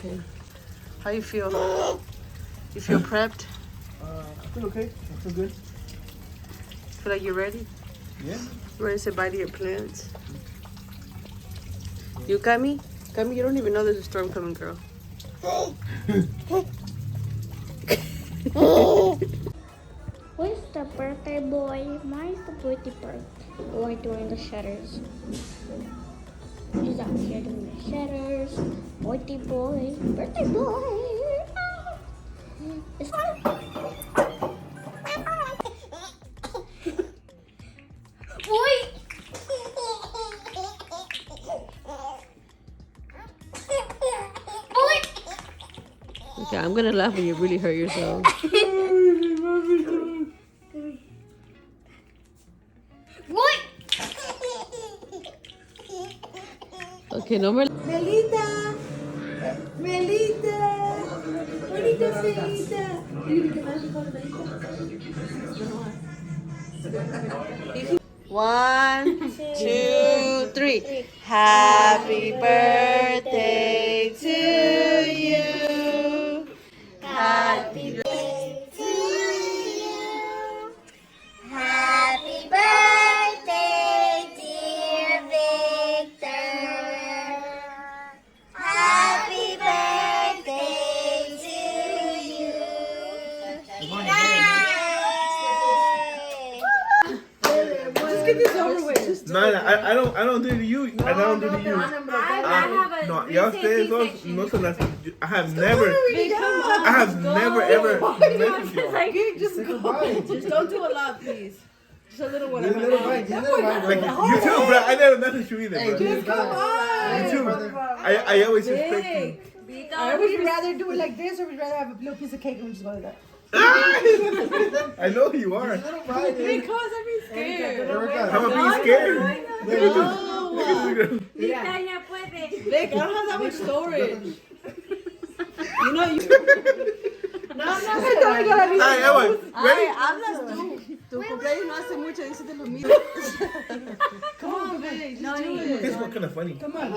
Okay. How you feel? You feel prepped? I feel okay. I feel good. Feel like you're ready? Yeah. Ready to say bye to your plants? You got me? Got me? You don't even know there's a storm coming, girl. Where's the birthday boy? Mine's the birthday boy doing the shutters. He's out here doing the shutters. Birthday boy. Birthday boy. It's Okay, I'm gonna laugh when you really hurt yourself. Okay, no more. Melita! Melita! Bonita Melita! One, two, three. Happy birthday to you. Happy birthday to you. Happy birthday, dear Victor. Happy birthday to you. Just get this over with. No, I don't do it to you, and I don't do it to you. No, ya ustedes dos no son así. I have never ever met you. Just go. Just don't do a lot, please. Just a little one. Like, you too, bro. I never messaged you either, bro. Just come on. You too. I always expect you. Would you rather do it like this, or would you rather have a little piece of cake and we just go like that? I know who you are. Because I'd be scared. I'm gonna be scared. Idalia puede. Vic, I don't have that much storage. You know you. No, Ready? Hablas tú. Tu cumpleaños no hace mucho, dices de lo mismo. Come on, Vic. No, This one kind of funny. Come on.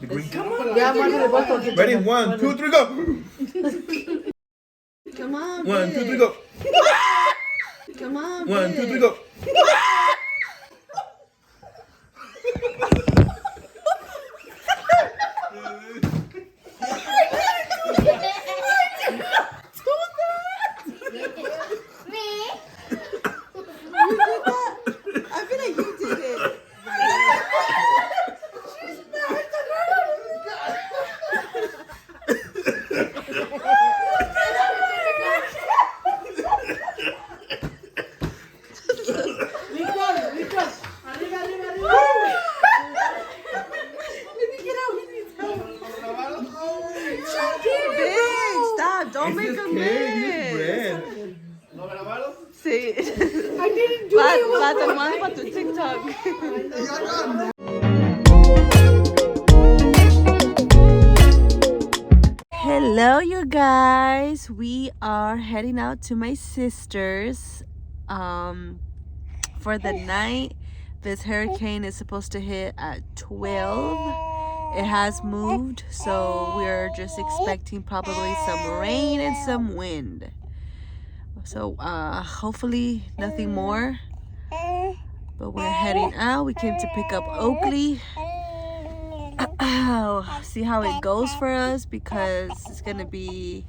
The green. Come on. Yeah, I'm Ready? 1, 2, 3, go. Come on. 1, 2, 3, go. Come on. 1, 2, 3, go. I feel like you did it. Don't make a mess. Sí. I didn't do it. La tomamos para tu TikTok. Hello, you guys. We are heading out to my sister's for the night. This hurricane is supposed to hit at 12. It has moved, so we're just expecting probably some rain and some wind. So hopefully nothing more. But we're heading out. We came to pick up Oakley. See how it goes for us, because it's gonna be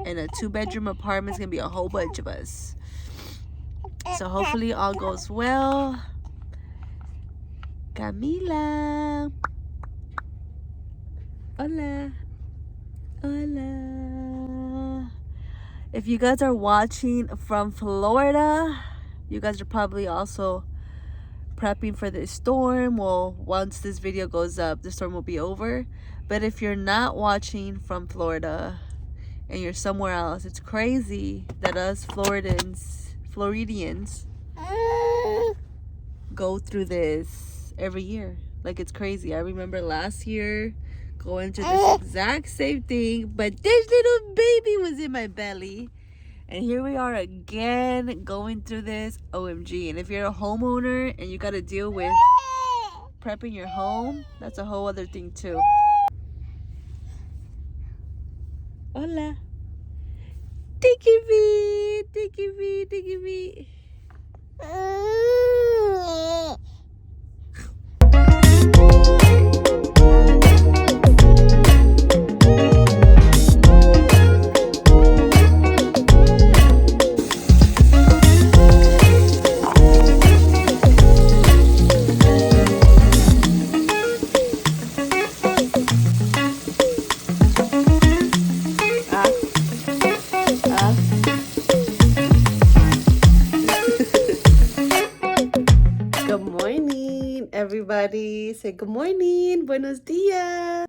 in a 2-bedroom apartment. It's gonna be a whole bunch of us. So hopefully all goes well. Camila. Hola. Hola. If you guys are watching from Florida, you guys are probably also prepping for the storm. Well, once this video goes up, the storm will be over. But if you're not watching from Florida and you're somewhere else, it's crazy that us Floridians go through this every year. Like, it's crazy. I remember last year going through this exact same thing, but this little baby was in my belly. And here we are again going through this. OMG. And if you're a homeowner and you got to deal with prepping your home, that's a whole other thing too. Hola. Tiki V. Tiki V. Tiki V. Good morning, everybody. Say good morning. Buenos dias.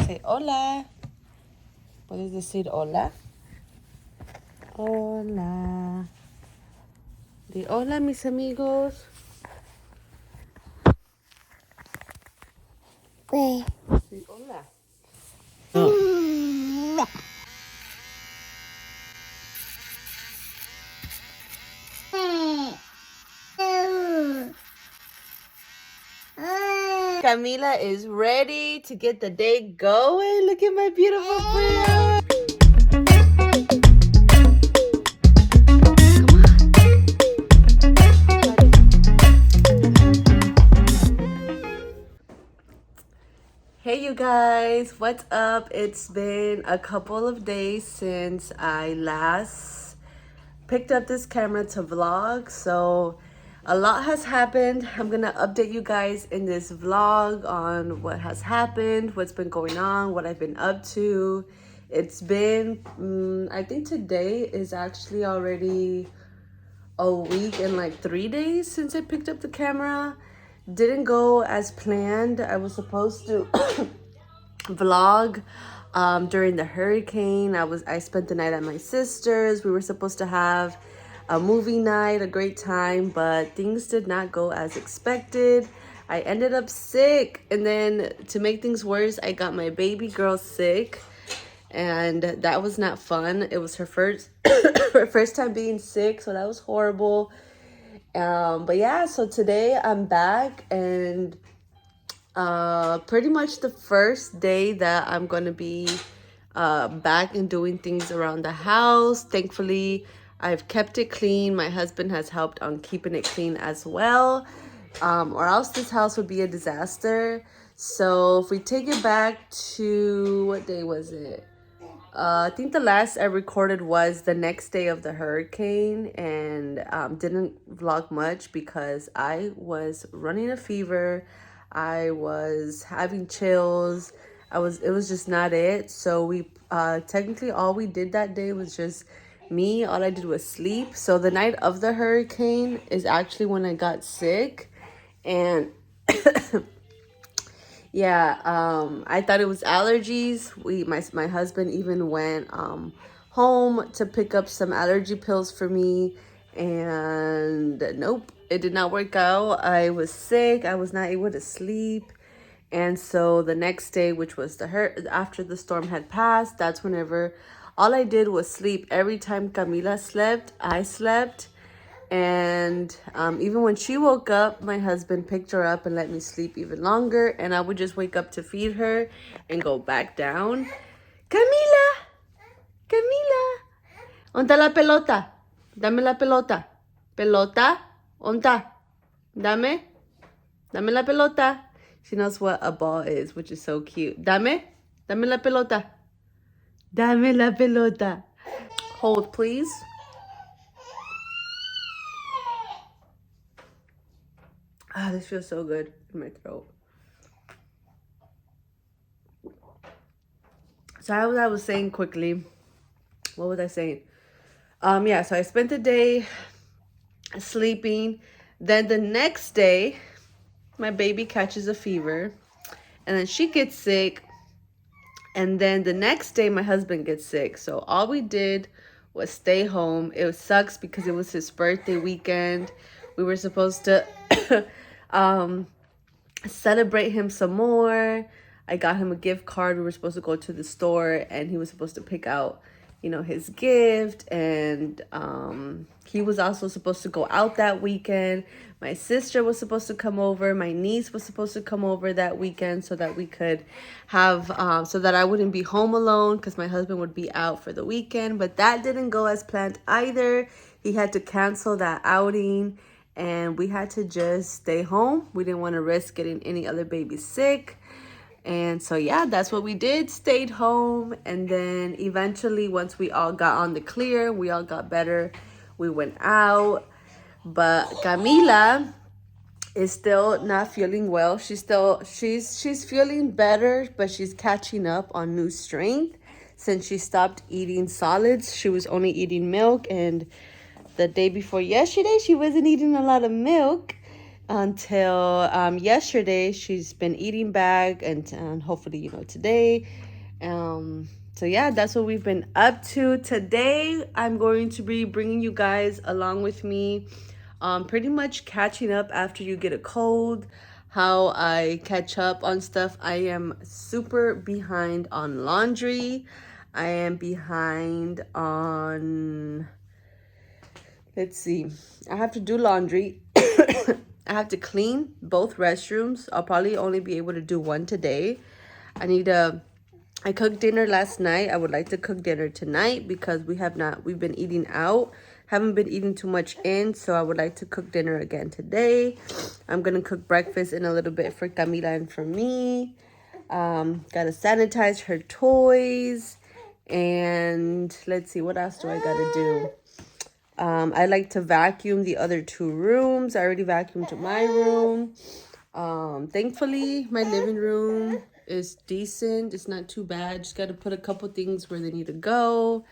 Say hola. Puedes decir hola. Hola. Di hola, mis amigos. Di hola. Camila is ready to get the day going. Look at my beautiful friend. Hey you guys, what's up? It's been a couple of days since I last picked up this camera to vlog, so a lot has happened. I'm gonna update you guys in this vlog on what has happened, what's been going on, what I've been up to. It's been, I think today is actually already a week and like 3 days since I picked up the camera. Didn't go as planned. I was supposed to vlog during the hurricane. I spent the night at my sister's. We were supposed to have a movie night, a great time, but things did not go as expected. I ended up sick, and then to make things worse, I got my baby girl sick, and that was not fun. It was her first her first time being sick, so that was horrible. But yeah, so today I'm back, and pretty much the first day that I'm gonna be back and doing things around the house. Thankfully, I've kept it clean. My husband has helped on keeping it clean as well, or else this house would be a disaster. So if we take it back to, what day was it? I think the last I recorded was the next day of the hurricane, and didn't vlog much because I was running a fever. I was having chills. It was just not it. So we technically all we did that day was just me. All I did was sleep. So the night of the hurricane is actually when I got sick, and yeah, I thought it was allergies. My husband even went home to pick up some allergy pills for me, and nope, it did not work out. I was sick. I was not able to sleep. And so the next day, which was after the storm had passed, that's whenever all I did was sleep. Every time Camila slept, I slept. And even when she woke up, my husband picked her up and let me sleep even longer. And I would just wake up to feed her and go back down. Camila, Camila, ¿onta la pelota? Dame la pelota. Pelota, ¿onta? Dame la pelota. She knows what a ball is, which is so cute. Dame la pelota. Dame la pelota. Hold, please. Ah, this feels so good in my throat. So as I was saying quickly, what was I saying? Yeah, so I spent the day sleeping. Then the next day, my baby catches a fever, and then she gets sick. And then the next day, my husband gets sick. So all we did was stay home. It sucks because it was his birthday weekend. We were supposed to celebrate him some more. I got him a gift card. We were supposed to go to the store and he was supposed to pick out, you know, his gift. And he was also supposed to go out that weekend. My sister was supposed to come over. My niece was supposed to come over that weekend so that we could have, so that I wouldn't be home alone because my husband would be out for the weekend. But that didn't go as planned either. He had to cancel that outing and we had to just stay home. We didn't want to risk getting any other babies sick. And so, yeah, that's what we did. Stayed home. And then eventually, once we all got on the clear, we all got better. We went out. But Camila is still not feeling well. She's feeling better, but she's catching up on new strength since she stopped eating solids. She was only eating milk. And the day before yesterday, she wasn't eating a lot of milk. Until yesterday, she's been eating back and hopefully, you know, today. So yeah, that's what we've been up to. Today, I'm going to be bringing you guys along with me, pretty much catching up after you get a cold, how I catch up on stuff. I am super behind on laundry. I am behind on, let's see, I have to do laundry. I have to clean both restrooms. I'll probably only be able to do one today. I cooked dinner last night. I would like to cook dinner tonight because we've been eating out. Haven't been eating too much in, so I would like to cook dinner again today. I'm going to cook breakfast in a little bit for Camila and for me. Got to sanitize her toys. And let's see, what else do I got to do? I like to vacuum the other 2 rooms. I already vacuumed my room. Thankfully, my living room is decent. It's not too bad. Just got to put a couple things where they need to go.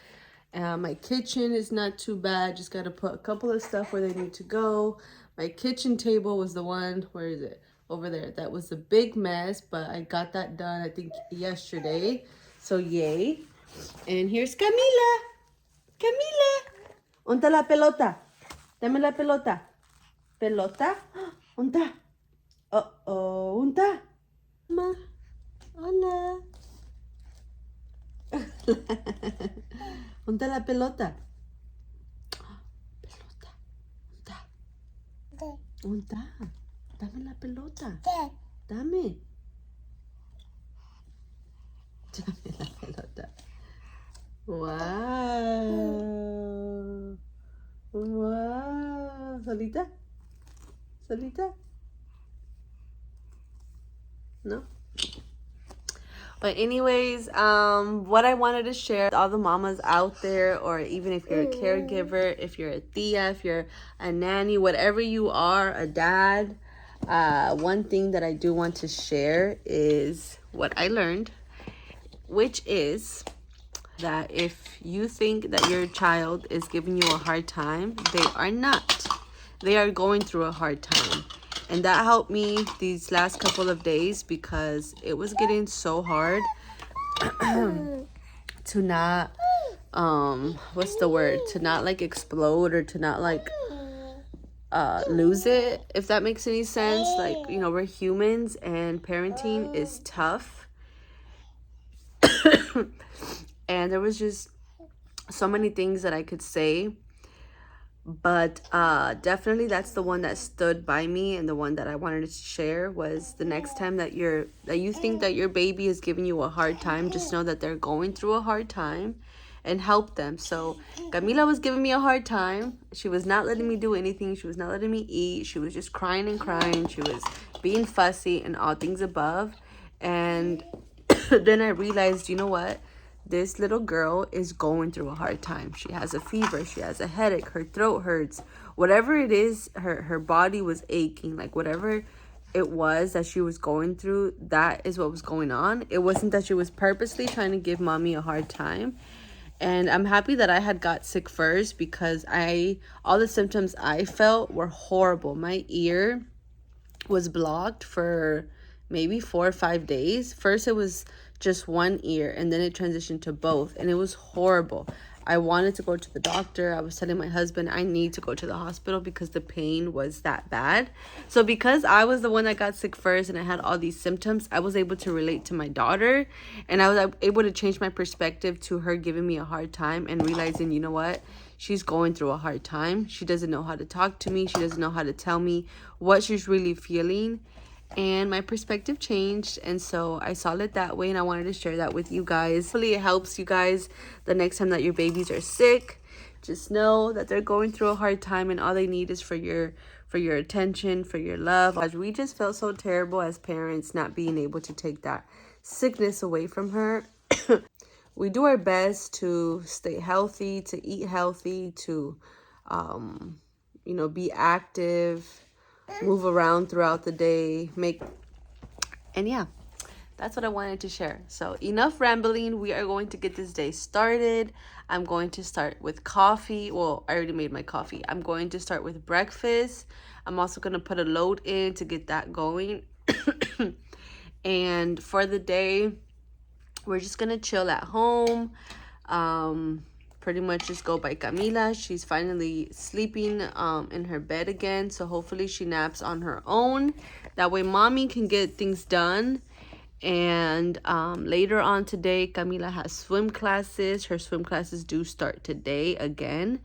My kitchen is not too bad. Just got to put a couple of stuff where they need to go. My kitchen table was the one, where is it? Over there. That was a big mess, but I got that done, I think, yesterday. So, yay. And here's Camila. Camila. ¿Dónde está la pelota? Dame la pelota. ¿Pelota? ¿Dónde está? Uh-oh. ¿Dónde está? Ma. Hola. ¿Dónde está la pelota? Pelota. ¿Dónde está? Dame la pelota. Dame. Dame la pelota. Wow. Wow. ¿Solita? ¿Solita? No? But anyways, what I wanted to share with all the mamas out there, or even if you're a caregiver, if you're a tia, if you're a nanny, whatever you are, a dad, one thing that I do want to share is what I learned, which is that if you think that your child is giving you a hard time, they are not. They are going through a hard time. And that helped me these last couple of days because it was getting so hard to not, what's the word? To not like explode or to not like lose it, if that makes any sense. Like, you know, we're humans and parenting is tough. And there was just so many things that I could say. But definitely that's the one that stood by me, and the one that I wanted to share was the next time that you think that your baby is giving you a hard time, just know that they're going through a hard time and help them. So Camila was giving me a hard time. She was not letting me do anything. She was not letting me eat. She was just crying and crying. She was being fussy and all things above. And then I realized, you know what? This little girl is going through a hard time. She has a fever. She has a headache. Her throat hurts. Whatever it is, her body was aching. Like whatever it was that she was going through, that is what was going on. It wasn't that she was purposely trying to give mommy a hard time. And I'm happy that I had got sick first because all the symptoms I felt were horrible. My ear was blocked for maybe 4 or 5 days. First, it was just one ear, and then it transitioned to both, and it was horrible. I wanted to go to the doctor. I was telling my husband I need to go to the hospital because the pain was that bad. So because I was the one that got sick first and I had all these symptoms, I was able to relate to my daughter, and I was able to change my perspective to her giving me a hard time and realizing, you know what? She's going through a hard time. She doesn't know how to talk to me. She doesn't know how to tell me what she's really feeling. And my perspective changed, and so I saw it that way, and I wanted to share that with you guys. Hopefully it helps you guys the next time that your babies are sick. Just know that they're going through a hard time, and all they need is for your attention, for your love. As we just felt so terrible as parents not being able to take that sickness away from her. We do our best to stay healthy, to eat healthy, to you know, be active, move around throughout the day, and yeah, that's what I wanted to share. So enough rambling. We are going to get this day started. I'm going to start with coffee. Well, I already made my coffee. I'm going to start with breakfast. I'm also going to put a load in to get that going. And for the day, we're just going to chill at home. Pretty much just go by Camila. She's finally sleeping in her bed again, so hopefully she naps on her own. That way mommy can get things done. And later on today, Camila has swim classes. Her swim classes do start today again.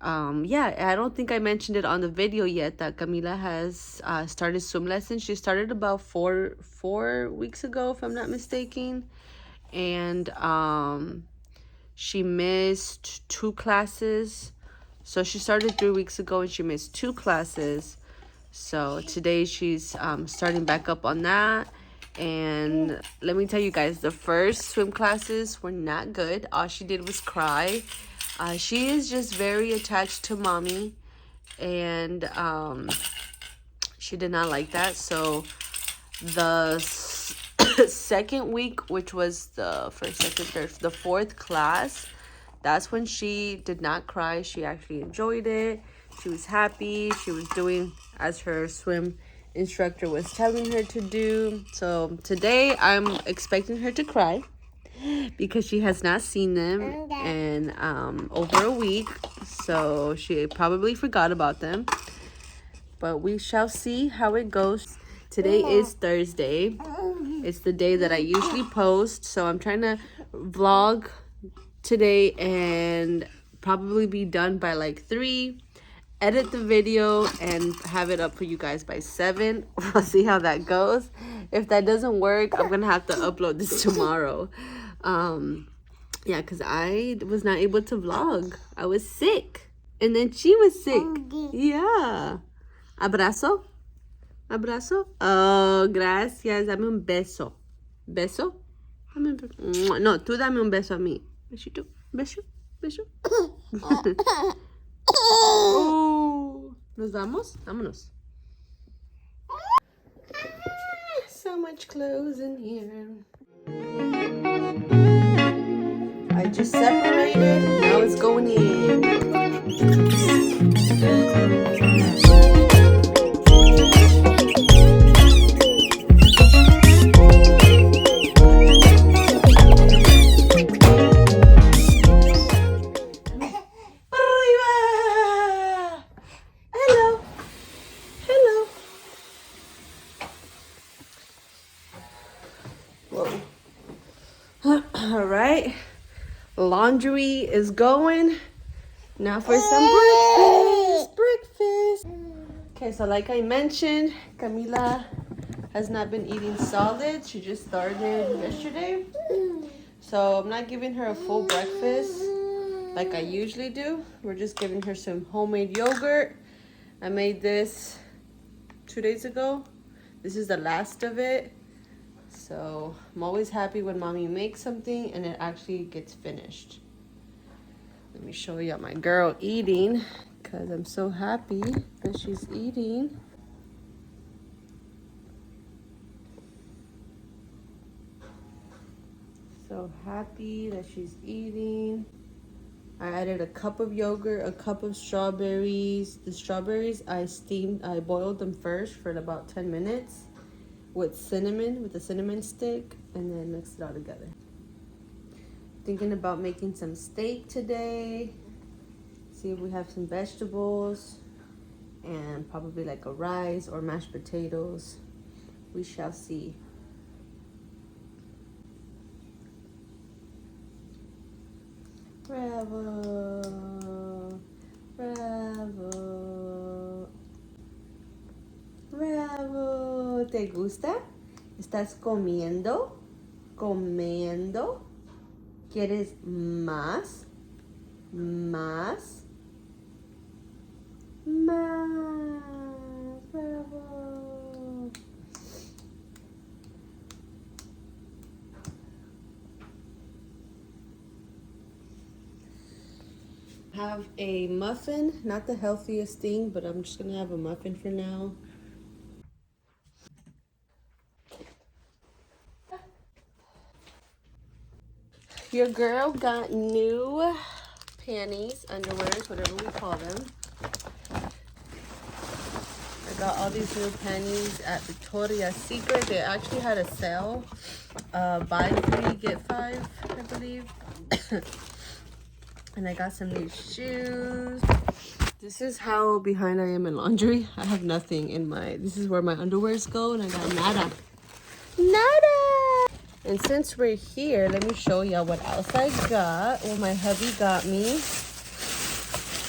Yeah, I don't think I mentioned it on the video yet that Camila has started swim lessons. She started about four weeks ago, if I'm not mistaken. And she missed 2 classes. So she started 3 weeks ago and she missed 2 classes. So today she's starting back up on that. And let me tell you guys, the first swim classes were not good. All she did was cry. She is just very attached to mommy, and she did not like that. So the second week, which was the first, second, third, the 4th class, that's when she did not cry. She actually enjoyed it. She was happy. She was doing as her swim instructor was telling her to do. So today I'm expecting her to cry because she has not seen them in over a week. So she probably forgot about them. But we shall see how it goes. Today is Thursday. It's the day that I usually post. So I'm trying to vlog today and probably be done by like 3. Edit the video and have it up for you guys by 7. We'll see how that goes. If that doesn't work, I'm gonna have to upload this tomorrow. Yeah, because I was not able to vlog. I was sick. And then she was sick. Yeah. Abrazo. Abrazo. Oh, gracias. Dame un beso. ¿Beso? Dame un beso. No, tú dame un beso a mí. Besito. Beso. Beso. Oh. ¿Nos vamos? Vámonos. So much clothes in here. I just separated. Now it's going in. All right, laundry is going. Now for some breakfast. Okay, so like I mentioned, Camila has not been eating solid. She just started yesterday. So I'm not giving her a full breakfast like I usually do. We're just giving her some homemade yogurt. I made this 2 days ago. This is the last of it. So I'm always happy when mommy makes something and it actually gets finished. Let me show you my girl eating because I'm so happy that she's eating. So happy that she's eating. I added a cup of yogurt, a cup of strawberries. The strawberries I boiled them first for about 10 minutes. With a cinnamon stick, and then mix it all together. Thinking about making some steak today. See if we have some vegetables and probably like a rice or mashed potatoes. We shall see. Bravo. Bravo. Bravo. ¿Te gusta? ¿Estás comiendo? Comiendo. ¿Quieres más? Más. Más. Bravo. Have a muffin, not the healthiest thing, but I'm just gonna have a muffin for now. Your girl got new panties, underwears, whatever we call them. I got all these new panties at Victoria's Secret. They actually had a sale, buy 3 get 5, I believe. And I got some new shoes. This is how behind I am in laundry. I have nothing in my, this is where my underwears go, and I got nada. Nada! And since we're here, let me show y'all what else I got. What my hubby got me.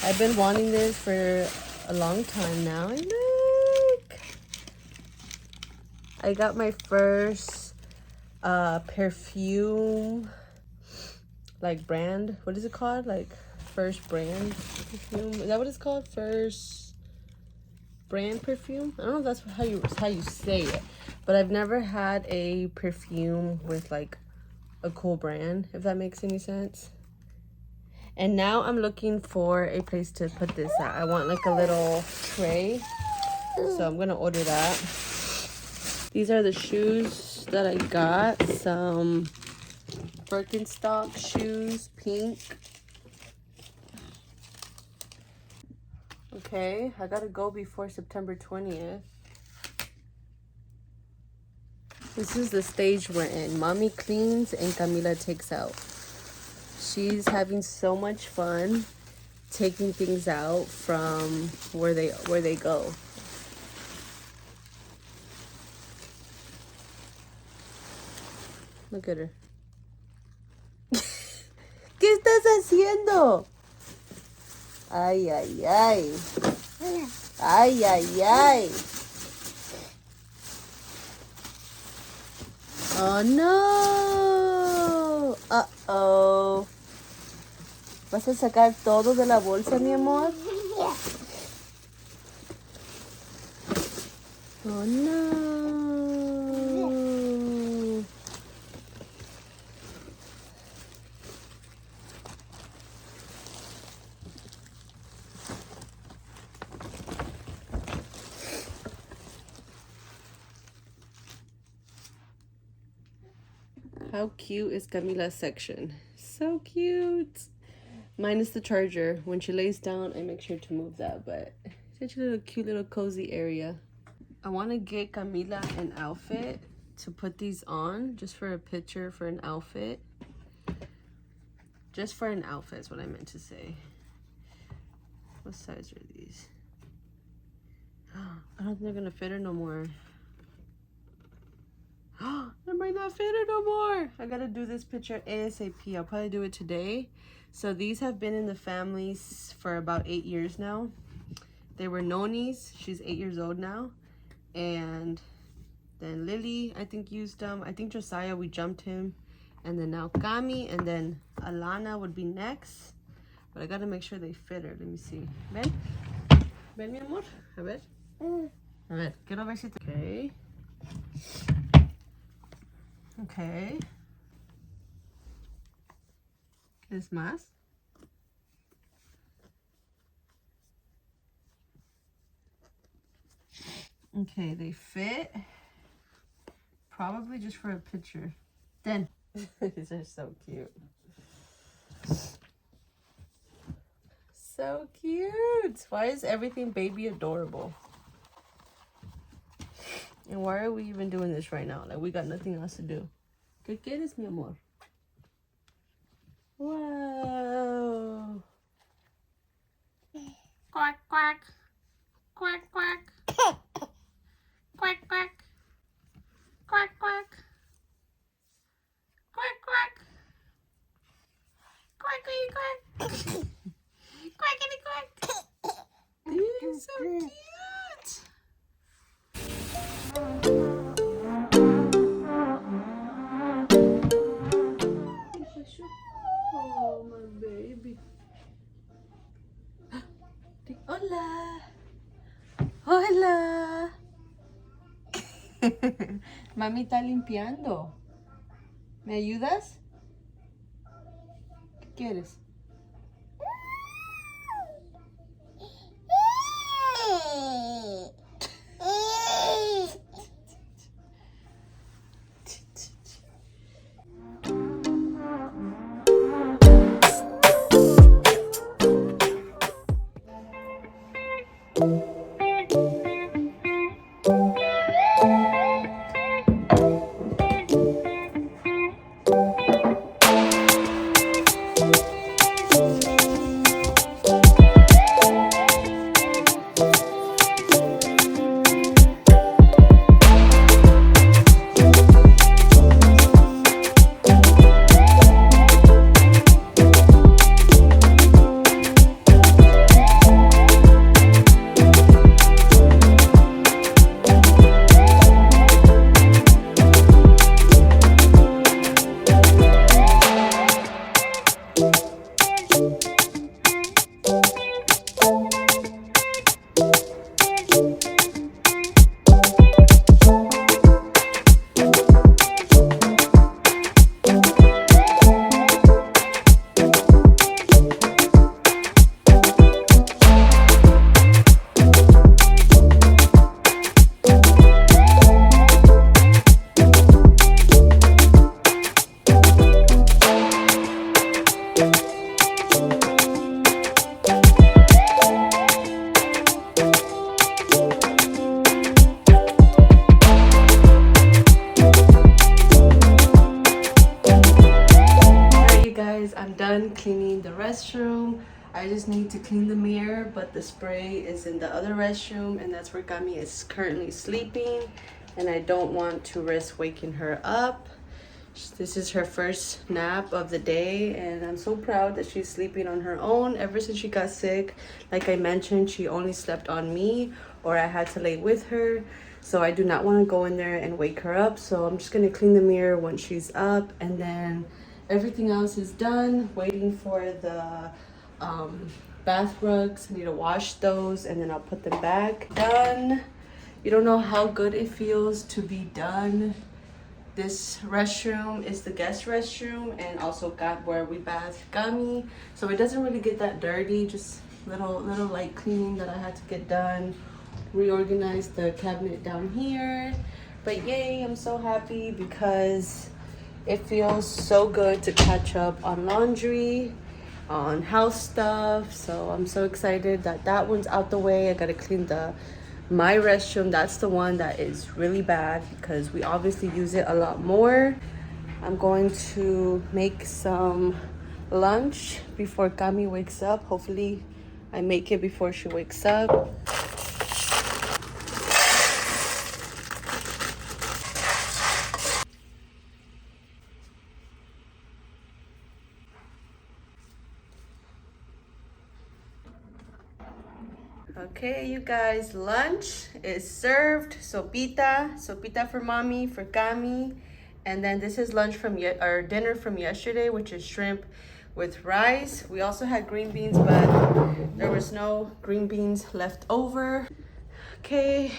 I've been wanting this for a long time now. And look! I got my first perfume, like brand. What is it called? Like first brand perfume. Is that what it's called? First brand perfume? I don't know if that's how you say it. But I've never had a perfume with like a cool brand, if that makes any sense. And now I'm looking for a place to put this at. I want like a little tray. So I'm gonna order that. These are the shoes that I got. Some Birkenstock shoes, pink. Okay, I gotta go before September 20th. This is the stage we're in. Mommy cleans and Camila takes out. She's having so much fun taking things out from where they go. Look at her. ¿Qué estás haciendo? Ay, ay, ay. Ay, ay, ay. Oh no. Uh-oh. ¿Vas a sacar todo de la bolsa, mi amor? Oh no. How cute is Camila's section? So cute. Minus the charger. When she lays down, I make sure to move that, but it's such a little cute little cozy area. I want to get Camila an outfit to put these on, just for a picture for an outfit. Just for an outfit is what I meant to say. What size are these? I don't think they're gonna fit her no more. They might not fit her no more. I gotta do this picture ASAP. I'll probably do it today. So these have been in the families for about 8 years now. They were Noni's. She's 8 years old now. And then Lily, I think, used them. I think Josiah, we jumped him. And then now Cami. And then Alana would be next. But I gotta make sure they fit her. Let me see. Ven. Ven, mi amor. A ver. A ver. Quiero ver si te... Okay. Okay. ¿Quieres más? Okay, they fit. Probably just for a picture. Then. These are so cute. So cute. Why is everything baby adorable? And why are we even doing this right now? Like, we got nothing else to do. ¿Qué quieres, mi amor? Wow. Quack, quack. Quack, quack. Quack, quack. Quack, quack. Quack, quack. Quackity, quack. Quackity, quack. You're so cute. Oh, my baby. Hola. Hola. Mami está limpiando. ¿Me ayudas? ¿Qué quieres? I'm done cleaning the restroom. I just need to clean the mirror, but the spray is in the other restroom, and that's where Gami is currently sleeping, and I don't want to risk waking her up. This is her first nap of the day, and I'm so proud that she's sleeping on her own. Ever since she got sick, like I mentioned, she only slept on me, or I had to lay with her. So I do not want to go in there and wake her up. So I'm just going to clean the mirror once she's up, and then everything else is done. Waiting for the bath rugs. I need to wash those, and then I'll put them back. Done. You don't know how good it feels to be done. This restroom is the guest restroom, and also got where we bath Gami. So it doesn't really get that dirty, just little light cleaning that I had to get done. Reorganize the cabinet down here. But yay, I'm so happy because it feels so good to catch up on laundry, on house stuff. So I'm so excited that that one's out the way. I gotta clean my restroom. That's the one that is really bad because we obviously use it a lot more. I'm going to make some lunch before Kami wakes up. Hopefully I make it before she wakes up. Okay, you guys, lunch is served. Sopita for mommy, for Kami. And then this is lunch from our dinner from yesterday, which is shrimp with rice. We also had green beans, but there was no green beans left over. Okay,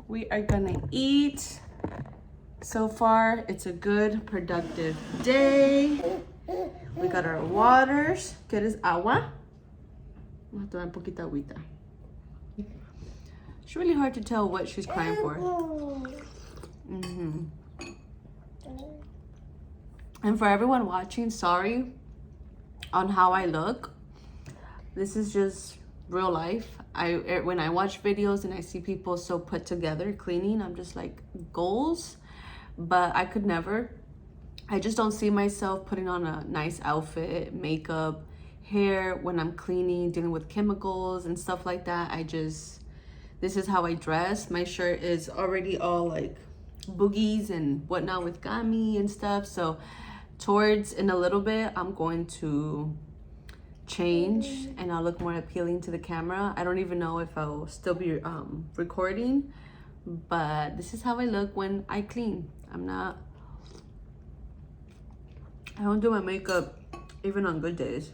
we are gonna eat. So far, it's a good, productive day. We got our waters. ¿Quieres agua? Vamos a tomar un poquito agüita. It's really hard to tell what she's crying for. And for everyone watching, sorry on how I look. This is just real life. When I watch videos and I see people so put together cleaning, I'm just like, goals. But I could never. I just don't see myself putting on a nice outfit, makeup, hair when I'm cleaning, dealing with chemicals and stuff like that. This is how I dress. My shirt is already all like boogies and whatnot with gami and stuff. So towards in a little bit, I'm going to change and I'll look more appealing to the camera. I don't even know if I'll still be recording, but this is how I look when I clean. I don't do my makeup even on good days.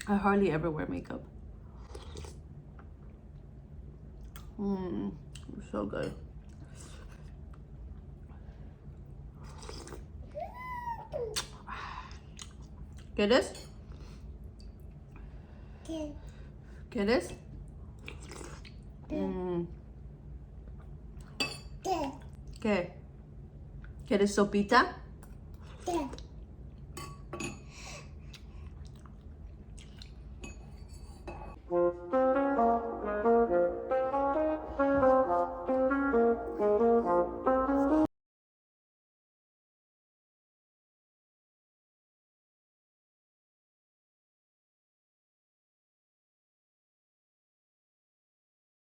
I hardly ever wear makeup. So good. Get this? Get this? ¿Qué? ¿Quieres sopita?